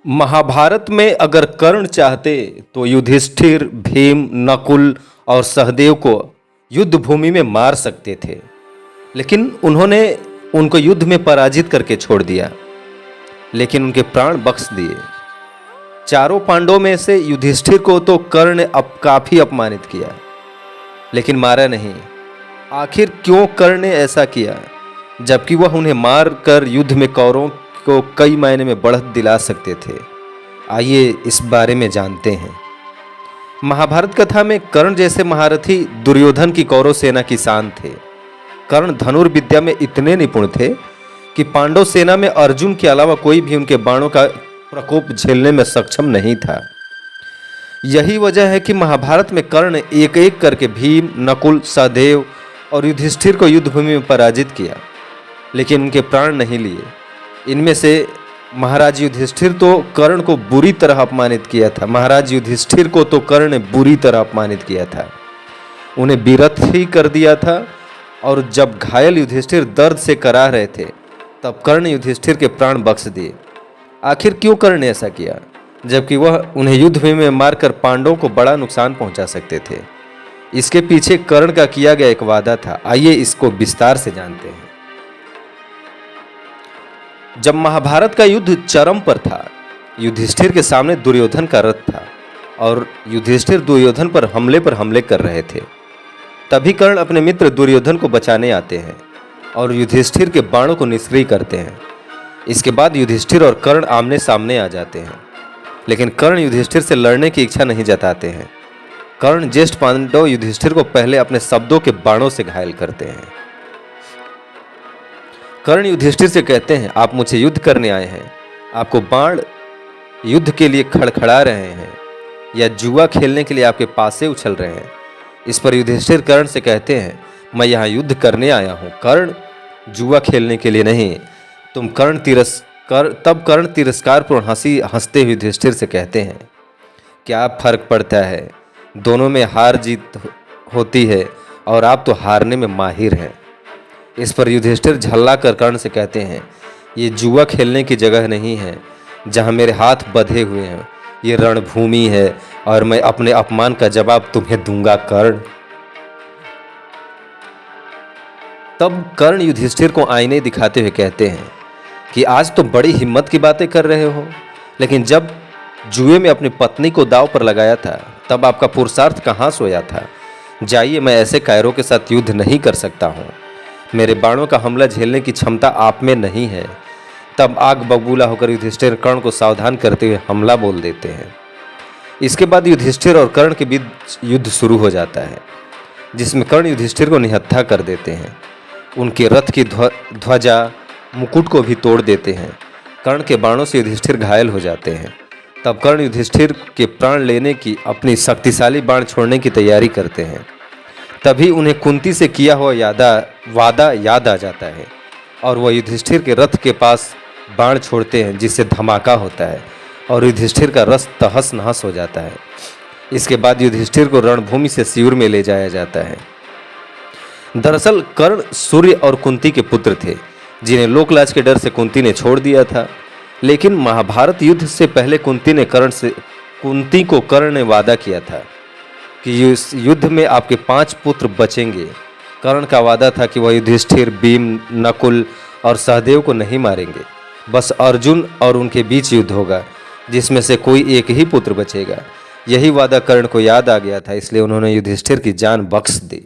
महाभारत में अगर कर्ण चाहते तो युधिष्ठिर, भीम, नकुल और सहदेव को युद्ध भूमि में मार सकते थे, लेकिन उन्होंने उनको युद्ध में पराजित करके छोड़ दिया, लेकिन उनके प्राण बख्श दिए। चारों पांडवों में से युधिष्ठिर को तो कर्ण ने अब काफी अपमानित किया, लेकिन मारा नहीं। आखिर क्यों कर्ण ने ऐसा किया, जबकि वह उन्हें मार कर युद्ध में कौरवों को कई मायने में बढ़त दिला सकते थे? आइए इस बारे में जानते हैं। महाभारत कथा में कर्ण जैसे महारथी दुर्योधन की कौरव सेना की शान थे। कर्ण धनुर्विद्या में इतने निपुण थे कि पांडव सेना में अर्जुन के अलावा कोई भी उनके बाणों का प्रकोप झेलने में सक्षम नहीं था। यही वजह है कि महाभारत में कर्ण ने एक एक करके भीम, नकुल, सहदेव और युधिष्ठिर को युद्ध भूमि में पराजित किया, लेकिन उनके प्राण नहीं लिए। इनमें से महाराज युधिष्ठिर तो कर्ण को बुरी तरह अपमानित किया था। महाराज युधिष्ठिर को तो कर्ण ने बुरी तरह अपमानित किया था, उन्हें वीरथ ही कर दिया था। और जब घायल युधिष्ठिर दर्द से कराह रहे थे, तब कर्ण युधिष्ठिर के प्राण बख्श दिए। आखिर क्यों कर्ण ने ऐसा किया, जबकि वह उन्हें युद्ध भूमि में मारकर पांडवों को बड़ा नुकसान पहुंचा सकते थे? इसके पीछे कर्ण का किया गया एक वादा था। आइए इसको विस्तार से जानते हैं। जब महाभारत का युद्ध चरम पर था, युधिष्ठिर के सामने दुर्योधन का रथ था और युधिष्ठिर दुर्योधन पर हमले कर रहे थे। तभी कर्ण अपने मित्र दुर्योधन को बचाने आते हैं और युधिष्ठिर के बाणों को निष्क्रिय करते हैं। इसके बाद युधिष्ठिर और कर्ण आमने सामने आ जाते हैं, लेकिन कर्ण युधिष्ठिर से लड़ने की इच्छा नहीं जताते हैं। कर्ण ज्येष्ठ पांडव युधिष्ठिर को पहले अपने शब्दों के बाणों से घायल करते हैं। कर्ण युधिष्ठिर से कहते हैं, आप मुझसे युद्ध करने आए हैं, आपको बाण युद्ध के लिए खड़खड़ा रहे हैं या जुआ खेलने के लिए आपके पास से उछल रहे हैं? इस पर युधिष्ठिर कर्ण से कहते हैं, मैं यहाँ युद्ध करने आया हूँ, कर्ण, जुआ खेलने के लिए नहीं। तब कर्ण तिरस्कारपूर्ण हंसते हुए युधिष्ठिर से कहते हैं, क्या फर्क पड़ता है, दोनों में हार जीत होती है और आप तो हारने में माहिर हैं। इस पर युधिष्ठिर झल्ला कर कर्ण से कहते हैं, ये जुआ खेलने की जगह नहीं है जहाँ मेरे हाथ बंधे हुए हैं, ये रणभूमि है और मैं अपने अपमान का जवाब तुम्हें दूंगा कर्ण। तब कर्ण युधिष्ठिर को आईने दिखाते हुए कहते हैं कि आज तो बड़ी हिम्मत की बातें कर रहे हो, लेकिन जब जुए में अपनी पत्नी को दांव पर लगाया था, तब आपका पुरुषार्थ कहाँ सोया था? जाइए, मैं ऐसे कायरों के साथ युद्ध नहीं कर सकता हूँ, मेरे बाणों का हमला झेलने की क्षमता आप में नहीं है। तब आग बबूला होकर युधिष्ठिर कर्ण को सावधान करते हुए हमला बोल देते हैं। इसके बाद युधिष्ठिर और कर्ण के बीच युद्ध शुरू हो जाता है, जिसमें कर्ण युधिष्ठिर को निहत्था कर देते हैं, उनके रथ की ध्वजा मुकुट को भी तोड़ देते हैं। कर्ण के बाणों से युधिष्ठिर घायल हो जाते हैं। तब कर्ण युधिष्ठिर के प्राण लेने की अपनी शक्तिशाली बाण छोड़ने की तैयारी करते हैं। तभी उन्हें कुंती से किया हुआ वादा याद आ जाता है और वह युधिष्ठिर के रथ के पास बाण छोड़ते हैं, जिससे धमाका होता है और युधिष्ठिर का रथ तहस नहस हो जाता है। इसके बाद युधिष्ठिर को रणभूमि से सियूर में ले जाया जाता है। दरअसल कर्ण सूर्य और कुंती के पुत्र थे, जिन्हें लोकलाज के डर से कुंती ने छोड़ दिया था। लेकिन महाभारत युद्ध से पहले कुंती को कर्ण ने वादा किया था कि इस युद्ध में आपके 5 पुत्र बचेंगे। कर्ण का वादा था कि वह युधिष्ठिर, भीम, नकुल और सहदेव को नहीं मारेंगे, बस अर्जुन और उनके बीच युद्ध होगा, जिसमें से कोई एक ही पुत्र बचेगा। यही वादा कर्ण को याद आ गया था, इसलिए उन्होंने युधिष्ठिर की जान बख्श दी।